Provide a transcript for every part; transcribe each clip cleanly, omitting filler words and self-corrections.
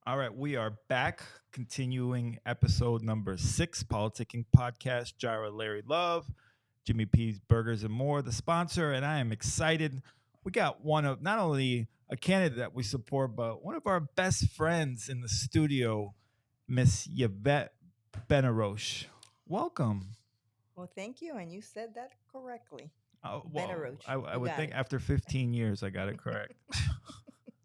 All right, we are back, continuing episode number 6, Politicking Podcast. Jira Larry Love, Jimmy P's Burgers and More, the sponsor, and I am excited. We got one of not only a candidate that we support, but one of our best friends in the studio, Miss Yvette Benarroch. Welcome. Well, thank you. And you said that correctly. Well, Benarroch. I You would got think it. after 15 years, I got it correct.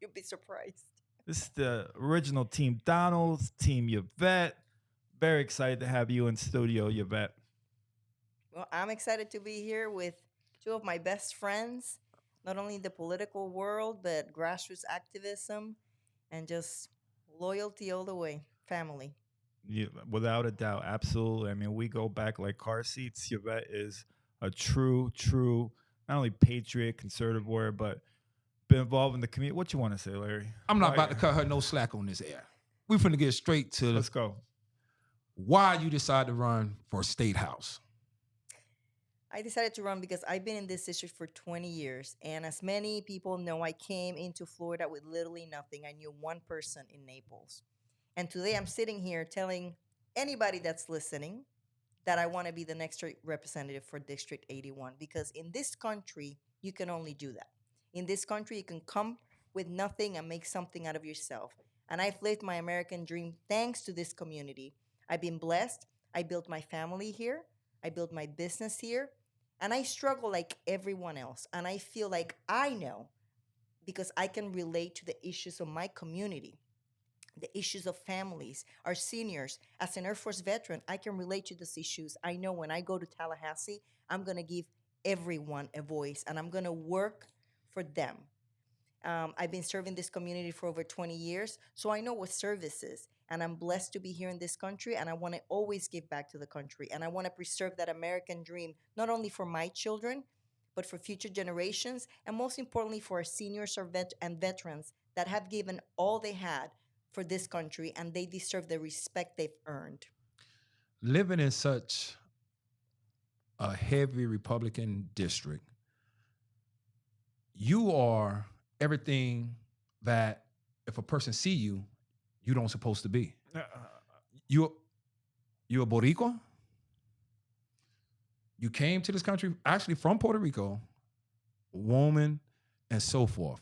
You'll be surprised. This is the original Team Donald's, Team Yvette. Very excited to have you in studio, Yvette. Well, I'm excited to be here with two of my best friends, not only in the political world, but grassroots activism and just loyalty all the way. Family. Without a doubt, absolutely. I mean, we go back like car seats. Yvette is a true, not only patriot, conservative warrior, but been involved in the community. What you want to say, Larry? I'm not about to cut her no slack on this air. We finna get straight to Let's go. why you decided to run for state house. I decided to run because I've been in this district for 20 years. And as many people know, I came into Florida with literally nothing. I knew one person in Naples. And today I'm sitting here telling anybody that's listening that I want to be the next representative for District 81 because in this country, you can only do that. In this country, you can come with nothing and make something out of yourself. And I've lived my American dream thanks to this community. I've been blessed. I built my family here. I built my business here. And I struggle like everyone else. And I feel like I know because I can relate to the issues of my community, the issues of families, our seniors. As an Air Force veteran, I can relate to these issues. I know when I go to Tallahassee, I'm going to give everyone a voice and I'm going to work for them. I've been serving this community for over 20 years, so I know what service is. And I'm blessed to be here in this country, and I want to always give back to the country. And I want to preserve that American dream, not only for my children, but for future generations, and most importantly, for our seniors and veterans that have given all they had for this country, and they deserve the respect they've earned. Living in such a heavy Republican district, you are everything that if a person see you, you don't supposed to be. You a Boricua. You came to this country actually from Puerto Rico, woman, and so forth.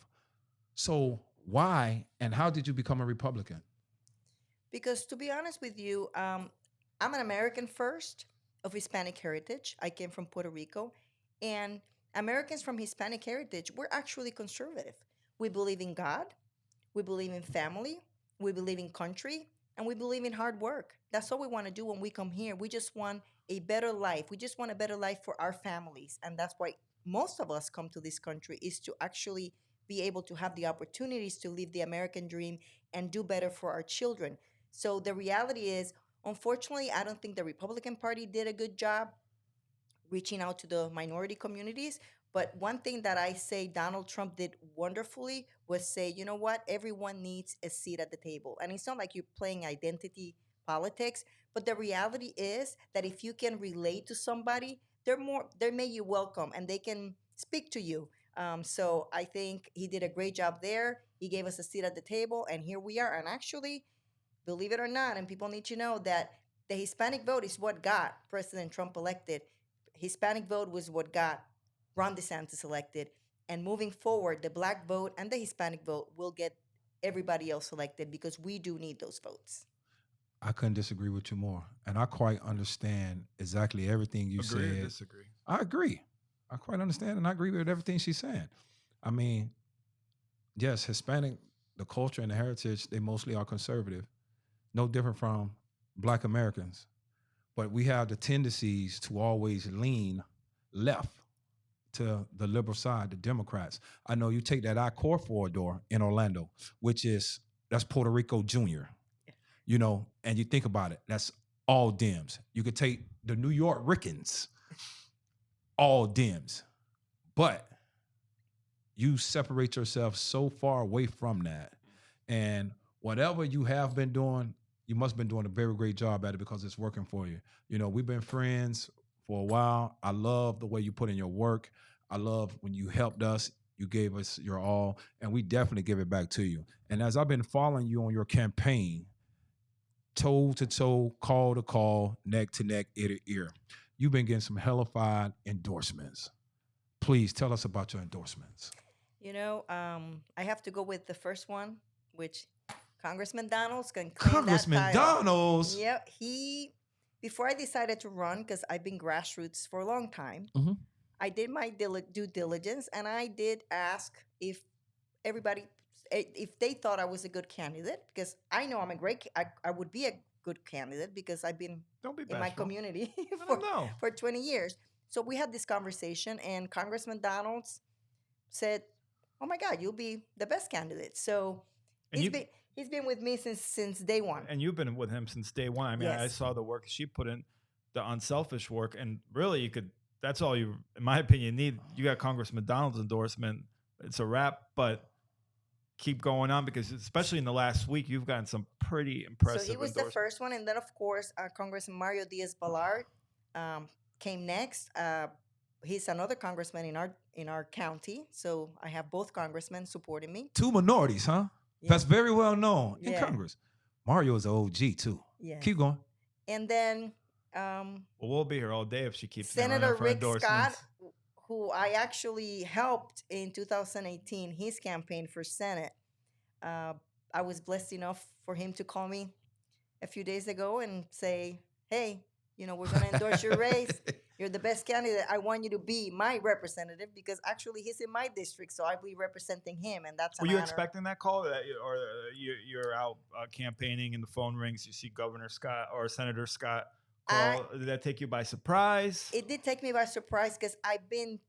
So why and how did you become a Republican? Because to be honest with you, I'm an American first of Hispanic heritage. I came from Puerto Rico, and Americans from Hispanic heritage, we're actually conservative. We believe in God, we believe in family, we believe in country, and we believe in hard work. That's all we want to do when we come here. We just want a better life. We just want a better life for our families. And that's why most of us come to this country is to actually be able to have the opportunities to live the American dream and do better for our children. So the reality is, unfortunately, I don't think the Republican Party did a good job reaching out to the minority communities. But one thing that I say Donald Trump did wonderfully was say, you know what, everyone needs a seat at the table. And it's not like you're playing identity politics, but the reality is that if you can relate to somebody, they make you welcome and they can speak to you. So I think he did a great job there. He gave us a seat at the table, and here we are. And actually, believe it or not, and people need to know that the Hispanic vote is what got President Trump elected. Hispanic vote was what got Ron DeSantis elected. And moving forward, the black vote and the Hispanic vote will get everybody else elected because we do need those votes. I couldn't disagree with you more. And I quite understand exactly everything you Agree or said. disagree? I agree. I quite understand and I agree with everything she's saying. I mean, yes, Hispanic, the culture and the heritage, they mostly are conservative. No different from Black Americans. But we have the tendencies to always lean left to the liberal side, the Democrats. I know you take that I-4 in Orlando, that's Puerto Rico Junior, and you think about it, that's all Dems. You could take the New York Rickens, all Dems. But you separate yourself so far away from that. And whatever you have been doing, you must have been doing a very great job at it because it's working for you. We've been friends for a while. I love the way you put in your work. I love when you helped us. You gave us your all, and we definitely give it back to you. And as I've been following you on your campaign, toe to toe, call to call, neck to neck, ear to ear, you've been getting some hellified endorsements. Please tell us about your endorsements. I have to go with the first one, which Congressman Donalds can claim that Congressman title. Donalds. Yep, before I decided to run, because I've been grassroots for a long time, Mhm. I did my due diligence and I did ask if everybody, if they thought I was a good candidate, because I know I'm a I would be a good candidate because I've been Don't be in my bashful. community I for, don't know. for 20 years. So we had this conversation, and Congressman Donalds said, "Oh my God, you'll be the best candidate." So And he's you been he's been with me since day one. and you've been with him since day one. I mean, I Yes. saw the work she put in, the unselfish work, and really, you could. That's all you, in my opinion, need. You got Congressman Donald's endorsement. It's a wrap, but keep going on because especially in the last week, you've gotten some pretty So impressive he was the endorsements. first one, and then of course Congressman Mario Diaz-Balart um, came next. He's another congressman in our county, so I have both congressmen supporting me. Two minorities, huh? Yeah. That's very well known in Yeah. Congress. Mario is an OG too. Yes. Keep going. And then Well, we'll be here all day if she keeps Senator running for Rick Scott, endorsements. who I actually helped in 2018, his campaign for Senate. Uh, I was blessed enough for him to call me a few days ago and say, "Hey, we're going to endorse your race. You're the best candidate. I want you to be my representative because actually he's in my district, so I'll be representing him, and that's an Were you honor." expecting that call, or you're out campaigning and the phone rings? You see Governor Scott or Senator Scott call. Did that take you by surprise? It did take me by surprise because I've been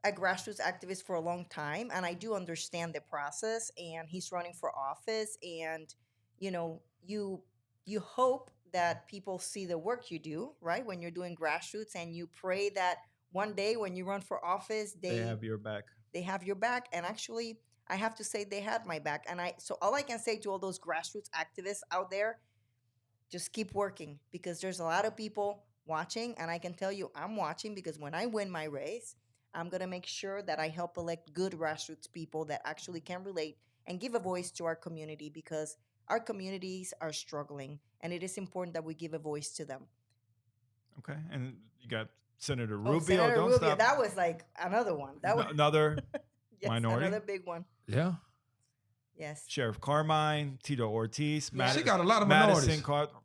a grassroots activist for a long time, and I do understand the process. And he's running for office, and you hope that people see the work you do, right? When you're doing grassroots, and you pray that one day when you run for office, They have your back. they have your back. And actually, I have to say they had my back. And so all I can say to all those grassroots activists out there, just keep working because there's a lot of people watching. And I can tell you, I'm watching because when I win my race, I'm going to make sure that I help elect good grassroots people that actually can relate and give a voice to our community because our communities are struggling. And it is important that we give a voice to them. Okay, and you got Senator Oh, Rubio. Senator Don't Rubio, stop. that was like another one. That was Another yes, minority. another big one. Yeah. Yes. Sheriff Carmine, Tito Ortiz, Yeah. She got a lot of Madison minorities.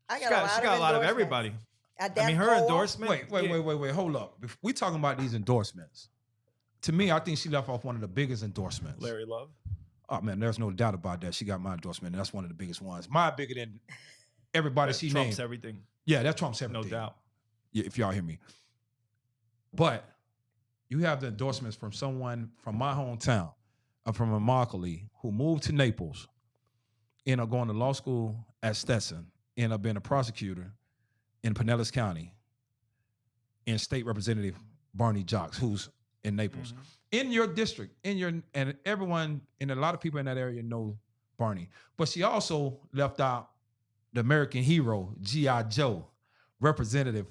I She got got a lot of endorsements. everybody. I Dan mean, her Cole. endorsement. Wait. Hold up. We talking about these endorsements. To me, I think she left off one of the biggest endorsements. Larry Love. Oh man, there's no doubt about that. She got my endorsement, and that's one of the biggest ones. Mine bigger than everybody That she trumps named. everything. Yeah, that trumps everything. No doubt. Yeah, if y'all hear me. But you have the endorsements from someone from my hometown, from Immokalee, who moved to Naples, ended up going to law school at Stetson, ended up being a prosecutor in Pinellas County, and State Representative Barney Jocks, who's in Naples. In your district, and everyone, and a lot of people in that area know Barney. But she also left out the American hero, G.I. Joe, representative,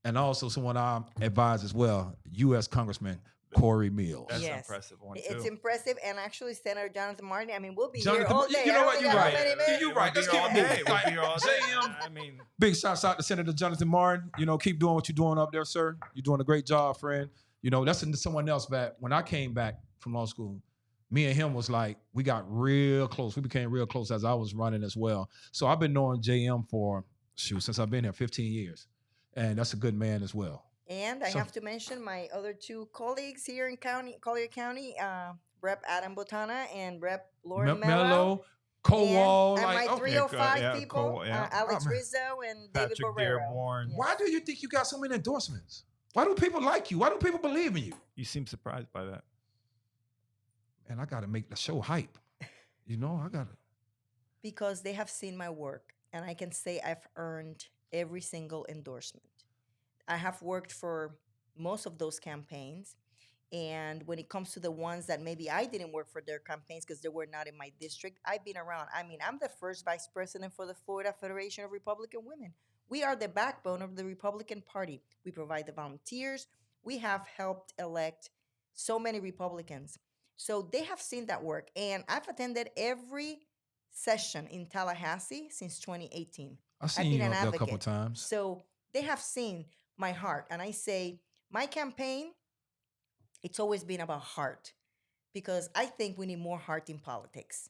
and also someone I advise as well, U.S. Congressman Corey Mills. That's an Yes. impressive one too. It's impressive, and actually, Senator Jonathan Martin. I mean, we'll be Jonathan here all Martin, day. you know I what? only You're got right. how many minutes? You're right. We'll Let's be here keep all it day. moving. We'll be here all day. JM. I mean, Big shouts out to Senator Jonathan Martin. Keep doing what you're doing up there, sir. You're doing a great job, friend. That's someone else that when I came back from law school, me and him was like, we got real close. We became real close as I was running as well. So I've been knowing JM since I've been here 15 years. And that's a good man as well. And I So- have to mention my other two colleagues here in Collier County, Rep. Adam Botana and Rep. Lauren Mello. Mello, Kowal, And like, my 305 yeah, people, Cole, yeah. Alex Oh, man. Rizzo and David Patrick Borrero. Dearborn. Yes. why do you think you got so many endorsements? Why do people like you? Why do people believe in you? You seem surprised by that. And I got to make the show hype. I got to. Because they have seen my work, and I can say I've earned every single endorsement. I have worked for most of those campaigns, and when it comes to the ones that maybe I didn't work for their campaigns because they were not in my district, I've been around. I mean, I'm the first vice president for the Florida Federation of Republican Women. We are the backbone of the Republican Party. We provide the volunteers. We have helped elect so many Republicans. So they have seen that work. And I've attended every session in Tallahassee since 2018. I've I've seen been you an up there a couple advocate. times. So they have seen my heart. And I say, my campaign, it's always been about heart because I think we need more heart in politics.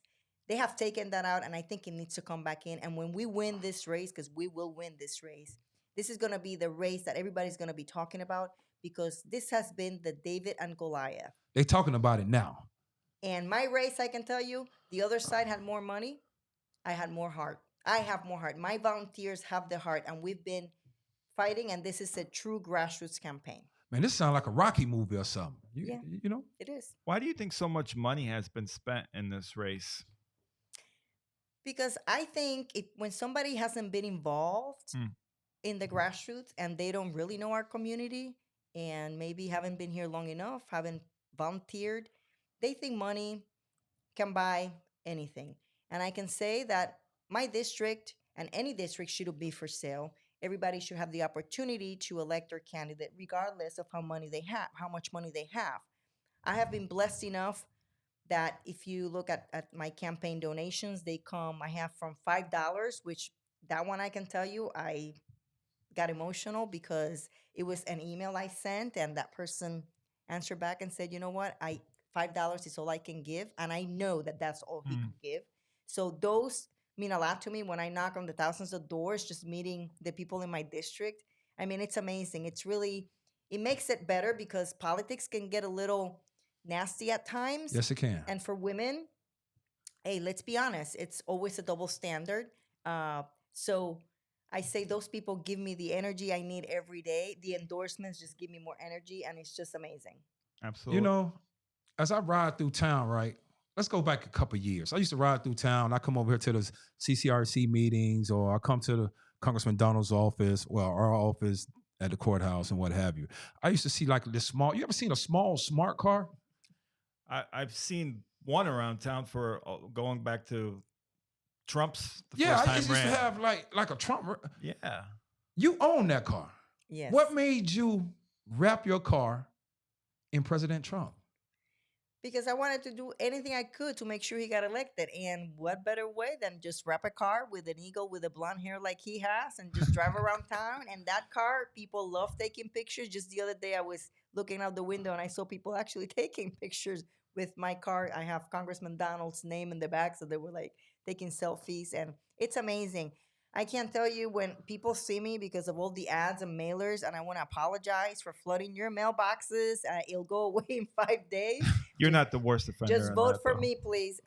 They have taken that out, and I think it needs to come back in. And when we win this race, because we will win this race, this is going to be the race that everybody's going to be talking about because this has been the David and Goliath. They talking about it now. And my race, I can tell you, the other side had more money. I had more heart. I have more heart. My volunteers have the heart, and we've been fighting, and this is a true grassroots campaign. Man, this sounds like a Rocky movie or something. Yeah. You know? It is. Why do you think so much money has been spent in this race? Because I think when somebody hasn't been involved in the grassroots and they don't really know our community and maybe haven't been here long enough, haven't volunteered, they think money can buy anything. And I can say that my district and any district shouldn't be for sale. Everybody should have the opportunity to elect their candidate regardless of how much money they have. I have been blessed enough that if you look at my campaign donations, they come, I have from $5, which that one I can tell you, I got emotional because it was an email I sent and that person answered back and said, you know what, $5 is all I can give. And I know that that's all he could give. So those mean a lot to me when I knock on the thousands of doors, just meeting the people in my district. I mean, it's amazing. It's really, it makes it better because politics can get a little nasty at times. Yes, it can. And for women, hey, let's be honest, it's always a double standard. So I say those people give me the energy I need every day. The endorsements just give me more energy, and it's just amazing. Absolutely. You know, as I ride through town, right? Let's go back a couple of years. I used to ride through town. I come over here to the CCRC meetings, or I come to the Congressman Donald's office, well, our office at the courthouse and what have you. I used to see like this small. You ever seen a small smart car? I've seen one around town for going back to Trump's Yeah, first I time used to ran. have like a Trump. Yeah. You own that car. Yes. What made you wrap your car in President Trump? Because I wanted to do anything I could to make sure he got elected. And what better way than just wrap a car with an eagle with a blonde hair like he has and just drive around town? And that car, people love taking pictures. Just the other day, I was looking out the window and I saw people actually taking pictures with my car. I have Congressman Donald's name in the back, so they were like taking selfies. And it's amazing. I can't tell you when people see me because of all the ads and mailers, and I want to apologize for flooding your mailboxes. It'll go away in 5 days. You're not the worst offender. Just in vote that, for though. me, please.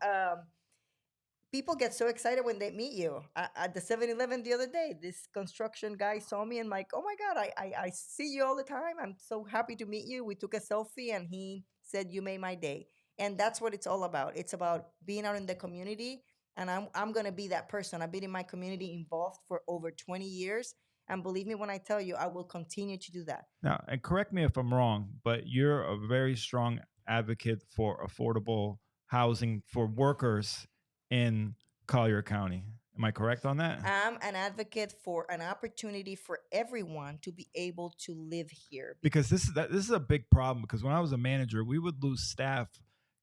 People get so excited when they meet you. At the 7-Eleven the other day, this construction guy saw me and like, oh my God, I see you all the time. I'm so happy to meet you. We took a selfie and he said, you made my day. And that's what it's all about. It's about being out in the community. And I'm going to be that person. I've been in my community involved for over 20 years. And believe me when I tell you, I will continue to do that. Now, and correct me if I'm wrong, but you're a very strong advocate for affordable housing for workers in Collier County. Am I correct on that? I'm an advocate for an opportunity for everyone to be able to live here. Because this is a big problem. Because when I was a manager, we would lose staff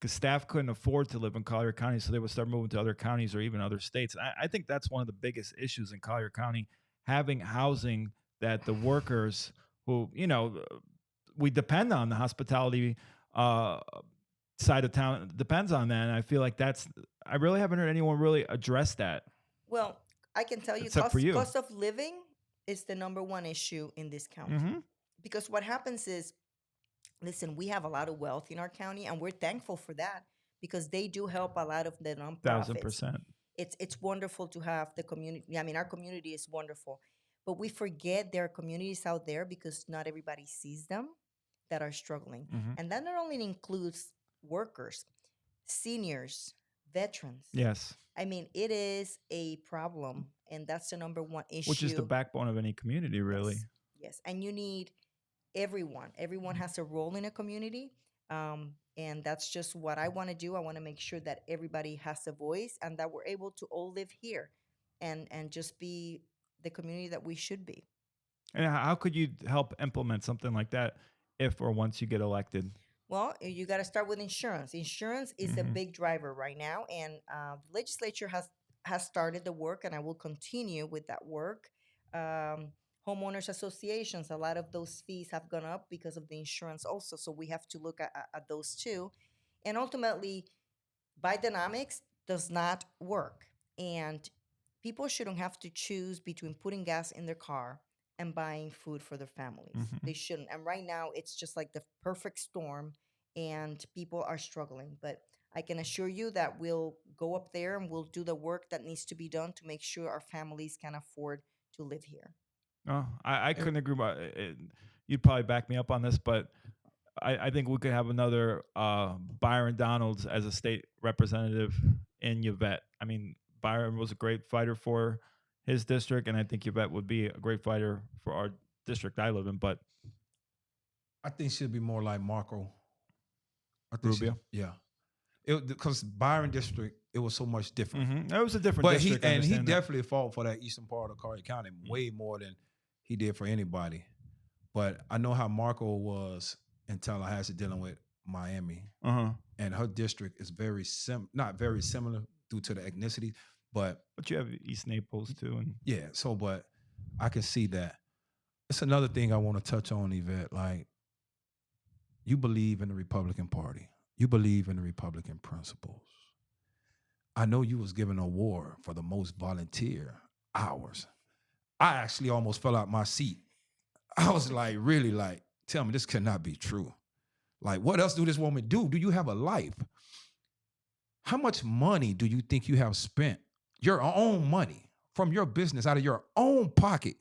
because staff couldn't afford to live in Collier County, so they would start moving to other counties or even other states. And I think that's one of the biggest issues in Collier County, having housing that the workers who, we depend on the hospitality side of town depends on that. And I feel like I really haven't heard anyone really address that. Well, I can tell you, Except for you. cost of living is the number one issue in this county. Mm-hmm. Because what happens is, listen, we have a lot of wealth in our county, and we're thankful for that because they do help a lot of the nonprofits. 1,000%. It's wonderful to have the community. I mean, our community is wonderful, but we forget there are communities out there because not everybody sees them that are struggling. Mm-hmm. And that not only includes workers, seniors, veterans. Yes. I mean, it is a problem, and that's the number one issue. Which is the backbone of any community, really. Yes. And you need everyone. Everyone has a role in a community. And that's just what I want to do. I want to make sure that everybody has a voice and that we're able to all live here and just be the community that we should be. And how could you help implement something like that if or once you get elected? Well, you got to start with insurance. Insurance is a Mhm. big driver right now, and the legislature has started the work, and I will continue with that work. Um, Homeowners associations, a lot of those fees have gone up because of the insurance, also. So we have to look at those too, and ultimately, Bidenomics does not work, and people shouldn't have to choose between putting gas in their car and buying food for their families. Mhm. They shouldn't. And right now, it's just like the perfect storm, and people are struggling. But I can assure you that we'll go up there and we'll do the work that needs to be done to make sure our families can afford to live here. No, I And couldn't agree more. You'd probably back me up on this, but I think we could have another Byron Donalds as a state representative in Yvette. I mean, Byron was a great fighter for his district, and I think Yvette would be a great fighter for our district I live in. But I think she'll be more like Marco. I think she, Rubio, yeah. It because Byron district, it was so much different. that was a different But district. I he understand that. definitely fought for that eastern part of Collier County way more than he did for anybody. But I know how Marco was in Tallahassee dealing with Miami, Uh-huh. and her district is very not very similar due to the ethnicity, but But you have East Naples too, and yeah. So, but I can see that. It's another thing I want to touch on, Yvette. Like, you believe in the Republican Party, you believe in the Republican principles. I know you was given an award for the most volunteer hours. I actually almost fell out my seat. I was like, really, like, tell me this cannot be true. Like, what else do this woman do? Do you have a life? How much money do you think you have spent? Your own money from your business out of your own pocket.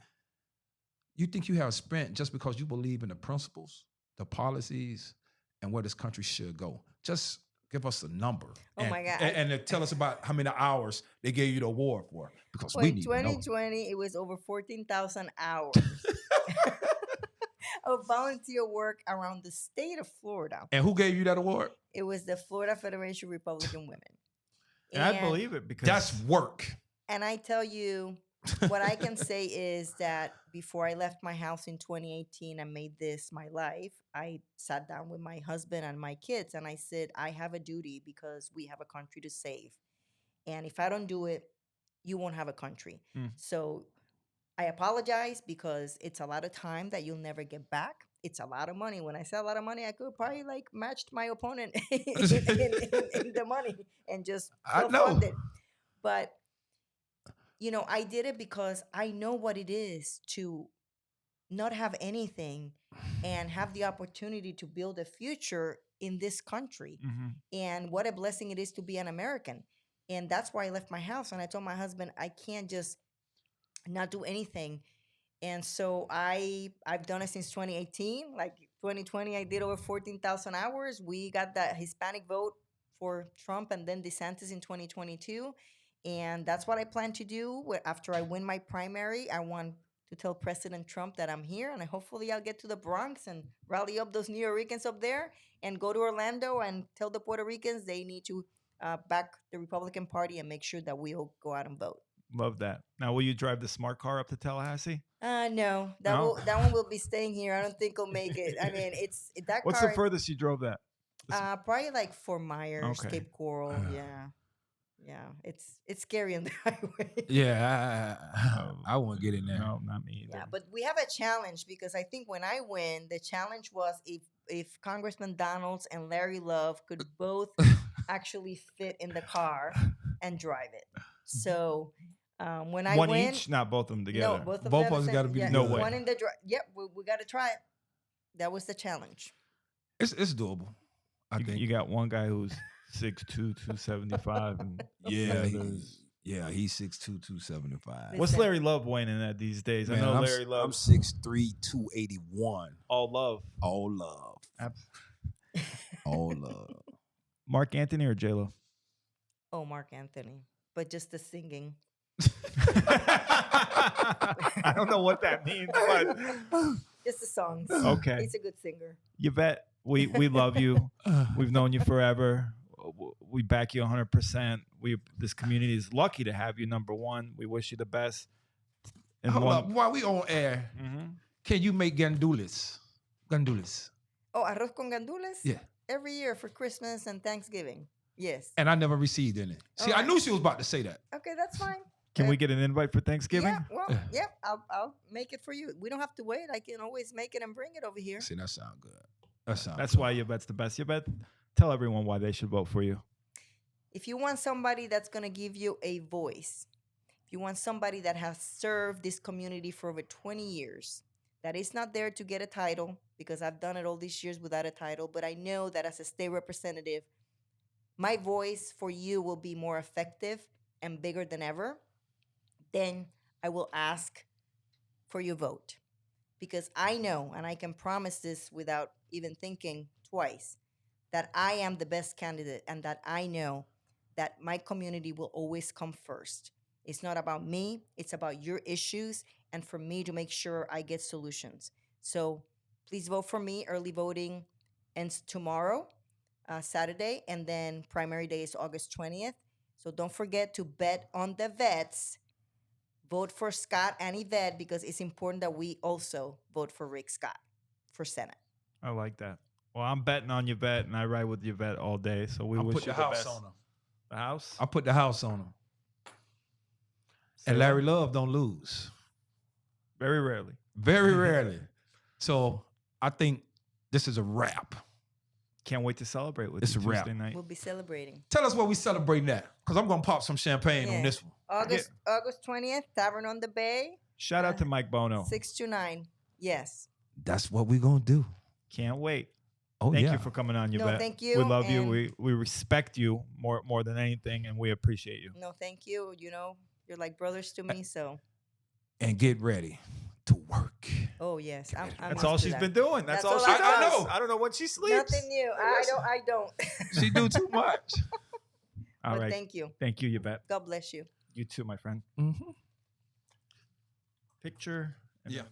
You think you have spent just because you believe in the principles, the policies, and where this country should go. Just give us a number. Oh my God. And tell us about how many hours they gave you the award for, because Well, we in need to know. 2020, it was over 14,000 hours of volunteer work around the state of Florida. And who gave you that award? It was the Florida Federation of Republican Women. and I believe it because That's work. And I tell you, what I can say is that before I left my house in 2018 and made this my life, I sat down with my husband and my kids and I said, I have a duty because we have a country to save. And if I don't do it, you won't have a country. Mm. So I apologize because it's a lot of time that you'll never get back. It's a lot of money. When I say a lot of money, I could probably like matched my opponent in the money and just I know. self-fund it. But I did it because I know what it is to not have anything and have the opportunity to build a future in this country. Mhm. And what a blessing it is to be an American. And that's why I left my house. And I told my husband, I can't just not do anything. And so I've done it since 2018. Like 2020, I did over 14,000 hours. We got that Hispanic vote for Trump and then DeSantis in 2022. And that's what I plan to do after I win my primary. I want to tell President Trump that I'm here, and hopefully I'll get to the Bronx and rally up those New Yorkers up there and go to Orlando and tell the Puerto Ricans they need to back the Republican Party and make sure that we all go out and vote. Love that. Now, will you drive the smart car up to Tallahassee? No, No? that one will be staying here. I don't think it'll make it. I mean, it's that What's car. the furthest you drove that? Probably like Fort Myers, Okay. Cape Coral. Yeah. It's scary on the highway. Yeah, I won't get in there. No, not me either. Yeah, but we have a challenge because I think when I win, the challenge was if Congressman Donalds and Larry Love could both actually fit in the car and drive it. So when I One win, each, not both of them together. no, both of Both them of us at the gotta same- be yeah, together. No way. One in the Yep, we got to try it. That was the challenge. It's doable. I think. You got one guy who's 6'2", 275, and Yeah, the others- he's 6'2", 275. Listen. What's Larry Love weighing in at these days? Man, I know I'm, Larry I'm Love 6'3", 281. all love. All love. All love. Mark Anthony or J Lo? Oh, Mark Anthony, but just the singing. I don't know what that means, but Just the songs. okay. He's a good singer. Yvette, we love you. We've known you forever. We back you 100%. This community is lucky to have you. Number one, we wish you the best. And Hold up, while we on air, Mhm. can you make gandules? Gandules. Oh, arroz con gandules? Yeah. every year for Christmas and Thanksgiving. Yes. And I never received any. See, I Alright. knew she was about to say that. Okay, that's fine. Can we get an invite for Thanksgiving? Yeah, well, yep. I'll make it for you. We don't have to wait. I can always make it and bring it over here. See, that sound good. That sound That's good. why Yvette's the best. Yvette, tell everyone why they should vote for you. If you want somebody that's going to give you a voice, if you want somebody that has served this community for over 20 years, that is not there to get a title, because I've done it all these years without a title, but I know that as a state representative, my voice for you will be more effective and bigger than ever, then I will ask for your vote. Because I know, and I can promise this without even thinking twice, that I am the best candidate and that I know that my community will always come first. It's not about me, it's about your issues and for me to make sure I get solutions. So please vote for me. Early voting ends tomorrow, Saturday, and then primary day is August 20th. So don't forget to bet on the vets. Vote for Scott and Yvette, because it's important that we also vote for Rick Scott for Senate. I like that. Well, I'm betting on Yvette, and I ride with Yvette all day. So we I wish put you the the house best. on him. The house? I put the house on him. Say And what? Larry Love don't lose. Very rarely. Very rarely. So I think this is a wrap. Can't wait to celebrate with It's you a wrap. Tuesday night. We'll be celebrating. Tell us what we celebrating at, because I'm gonna pop some champagne Yeah. on this one. August 20th, Tavern on the Bay, Shout out to Mike Bono. 6 to 9. Yes. That's what we're gonna do. Can't wait. Oh Thank yeah. you for coming on, No, Yvette. thank you, We love you. and- We respect you more than anything, and we appreciate you. No, thank you. You know, you're like brothers to me. So, And get ready to work. oh yes, I'm That's on all to she's that. been doing. That's all all she I does. know. I don't know when she sleeps. Nothing new. I don't. She do too much. All But right. thank you. Thank you, Yvette. God bless you. You too, my friend. Mm-hmm. Picture. And Yeah. then